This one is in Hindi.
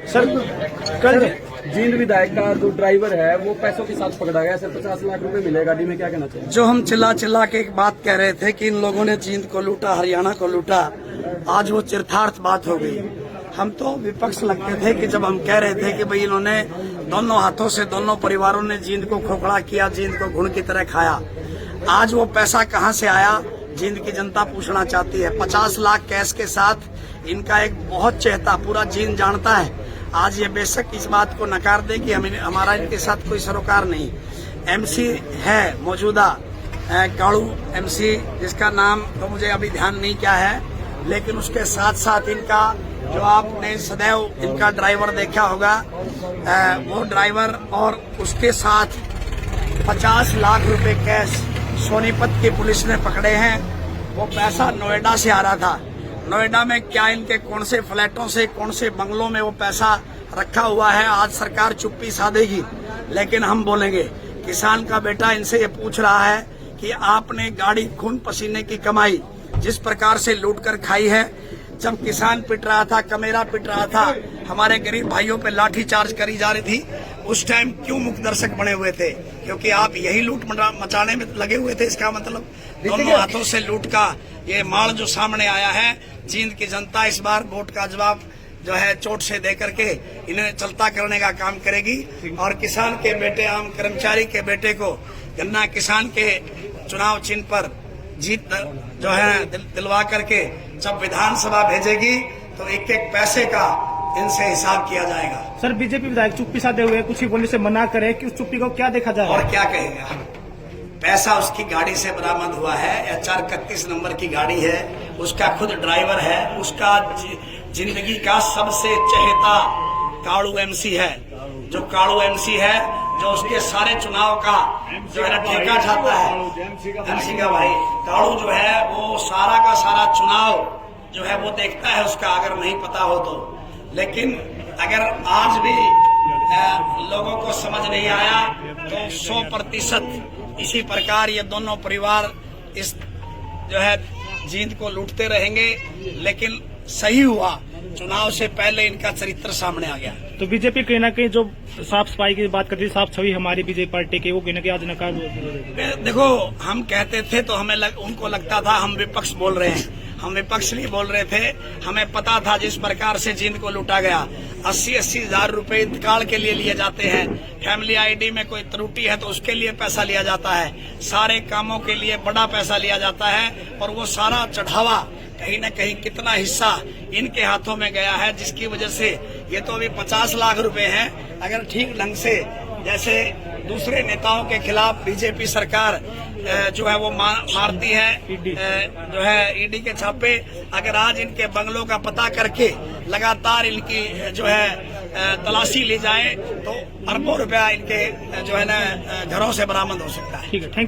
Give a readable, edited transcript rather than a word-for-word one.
सर कल जींद विधायक का जो ड्राइवर है वो पैसों के साथ पकड़ा गया। सर 50 लाख रुपए मिले। गाड़ी में क्या कहना चाहिए? जो हम चिल्ला चिल्ला के एक बात कह रहे थे कि इन लोगों ने जींद को लूटा, हरियाणा को लूटा, आज वो चरितार्थ बात हो गई। हम तो विपक्ष लगते थे कि जब हम कह रहे थे कि भाई इन्होंने दोनों हाथों से, दोनों परिवारों ने जींद को खोखला किया, जींद को घुन की तरह खाया। आज वो पैसा कहां से आया, जींद की जनता पूछना चाहती है। 50 लाख कैश के साथ इनका एक बहुत चहेता पूरा जींद जानता है। आज ये बेशक इस बात को नकार दे कि हमारा इनके साथ कोई सरोकार नहीं। एमसी है मौजूदा काड़ू एमसी, जिसका नाम तो मुझे अभी ध्यान नहीं क्या है, लेकिन उसके साथ साथ इनका जो आपने सदैव इनका ड्राइवर देखा होगा, वो ड्राइवर और उसके साथ 50 लाख रुपए कैश सोनीपत की पुलिस ने पकड़े हैं। वो पैसा नोएडा से आ रहा था। नोएडा में क्या इनके कौन से फ्लैटों से, कौन से बंगलों में वो पैसा रखा हुआ है, आज सरकार चुप्पी साधेगी। लेकिन हम बोलेंगे, किसान का बेटा इनसे ये पूछ रहा है कि आपने गाड़ी खून पसीने की कमाई जिस प्रकार से लूट कर खाई है, जब किसान पिट रहा था, कमेरा पिट रहा था, हमारे गरीब भाइयों पे लाठी चार्ज करी जा रही थी, उस टाइम क्यों मुख्य दर्शक बने हुए थे? क्योंकि आप यही लूट मचाने में लगे हुए थे। इसका मतलब दोनों हाथों से लूट का ये माल जो सामने आया है। जींद की जनता इस बार वोट का जवाब जो है चोट से दे करके इन्हें चलता करने का काम करेगी। और किसान के बेटे, आम कर्मचारी के बेटे को गन्ना किसान के चुनाव चिन्ह पर जीत जो है दिलवा करके जब विधानसभा भेजेगी तो एक एक पैसे का इनसे हिसाब किया जाएगा। सर बीजेपी विधायक चुप्पी साधे हुए कुछ ही बोलने से मना करे कि उस चुप्पी को क्या देखा जाए और क्या कहेगा? पैसा उसकी गाड़ी से बरामद हुआ है, HR 31 नंबर की गाड़ी है, उसका खुद ड्राइवर है, उसका जिंदगी का सबसे चहेता काड़ू एमसी है। जो काड़ू एमसी है, जो उसके सारे चुनाव का जो है ना ठेका चाहता है, एमसी का भाई काड़ू जो है वो सारा का सारा चुनाव जो है वो देखता है उसका, अगर नहीं पता हो तो। लेकिन अगर आज भी लोगों को समझ नहीं आया तो 100% इसी प्रकार ये दोनों परिवार इस जो है जींद को लूटते रहेंगे। लेकिन सही हुआ, चुनाव से पहले इनका चरित्र सामने आ गया। तो बीजेपी कहीं ना कहीं जो साफ सफाई की बात करती है, साफ छवि हमारी बीजेपी पार्टी की, वो कहीं ना कहीं आज नकार। देखो, हम कहते थे तो हमें उनको लगता था हम विपक्ष बोल रहे हैं। हम विपक्ष नहीं बोल रहे थे। हमें पता था जिस प्रकार से जींद को लूटा गया, 80-80 हजार रुपए इंतकाल के लिए लिए जाते हैं। फैमिली आईडी में कोई त्रुटि है तो उसके लिए पैसा लिया जाता है। सारे कामों के लिए बड़ा पैसा लिया जाता है और वो सारा चढ़ावा कहीं न कहीं कितना हिस्सा इनके हाथों में गया है, जिसकी वजह से ये तो अभी 50 लाख रुपए हैं। अगर ठीक ढंग से जैसे दूसरे नेताओं के खिलाफ बीजेपी सरकार जो है वो मारती है जो है ईडी के छापे, अगर आज इनके बंगलों का पता करके लगातार इनकी जो है तलाशी ली जाए तो अरबों रुपया इनके जो है ना घरों से बरामद हो सकता है। ठीक है, थैंक यू।